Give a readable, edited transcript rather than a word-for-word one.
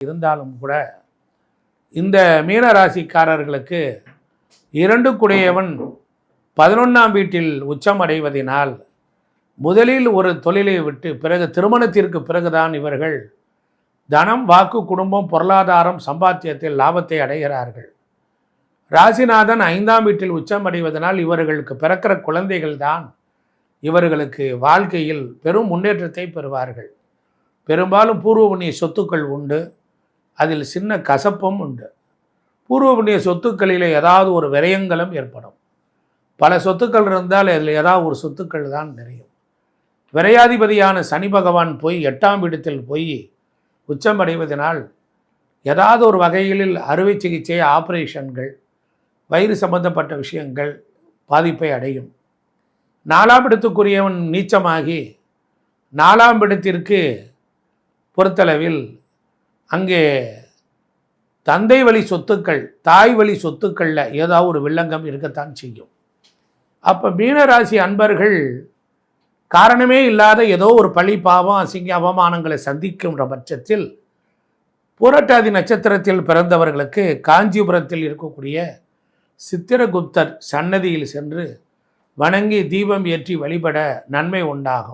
இருந்தாலும் கூட இந்த மீனராசிக்காரர்களுக்கு 2 குடையவன் 11ஆம் வீட்டில் உச்சம் அடைவதினால் முதலில் ஒரு தொழிலை விட்டு பிறகு திருமணத்திற்கு பிறகுதான் இவர்கள் தனம், வாக்கு, குடும்பம், பொருளாதாரம், சம்பாத்தியத்தில் லாபத்தை அடைகிறார்கள். ராசிநாதன் 5ஆம் வீட்டில் உச்சம் அடைவதனால் இவர்களுக்கு பிறக்கிற குழந்தைகள் தான் இவர்களுக்கு வாழ்க்கையில் பெரும் முன்னேற்றத்தை பெறுவார்கள். பெரும்பாலும் பூர்வ புண்ணிய சொத்துக்கள் உண்டு, அதில் சின்ன கசப்பும் உண்டு. பூர்வ புண்ணிய சொத்துக்களில் ஏதாவது ஒரு விரயங்களும் ஏற்படும். பல சொத்துக்கள் இருந்தால் அதில் ஏதாவது ஒரு சொத்துக்கள் தான் நிறையும். விரையாதிபதியான சனி பகவான் போய் 8ஆம் இடத்தில் போய் உச்சம் அடைவதனால் ஏதாவது ஒரு வகைகளில் அறுவை சிகிச்சை, ஆப்ரேஷன்கள், வயிறு சம்பந்தப்பட்ட விஷயங்கள் பாதிப்பை அடையும். 4ஆம் இடத்துக்குரியவன் நீச்சமாகி 4ஆம் இடத்திற்கு பொறுத்தளவில் அங்கே தந்தை வழி சொத்துக்கள், தாய் வழி சொத்துக்களில் ஏதாவது ஒரு வில்லங்கம் இருக்கத்தான் செய்யும். அப்போ மீனராசி அன்பர்கள் காரணமே இல்லாத ஏதோ ஒரு பழி, பாவம், அசிங்க, அவமானங்களை சந்திக்கின்ற பட்சத்தில் பூரட்டாதி நட்சத்திரத்தில் பிறந்தவர்களுக்கு காஞ்சிபுரத்தில் இருக்கக்கூடிய சித்திரகுப்தர் சன்னதியில் சென்று வணங்கி தீபம் ஏற்றி வழிபட நன்மை உண்டாகும்.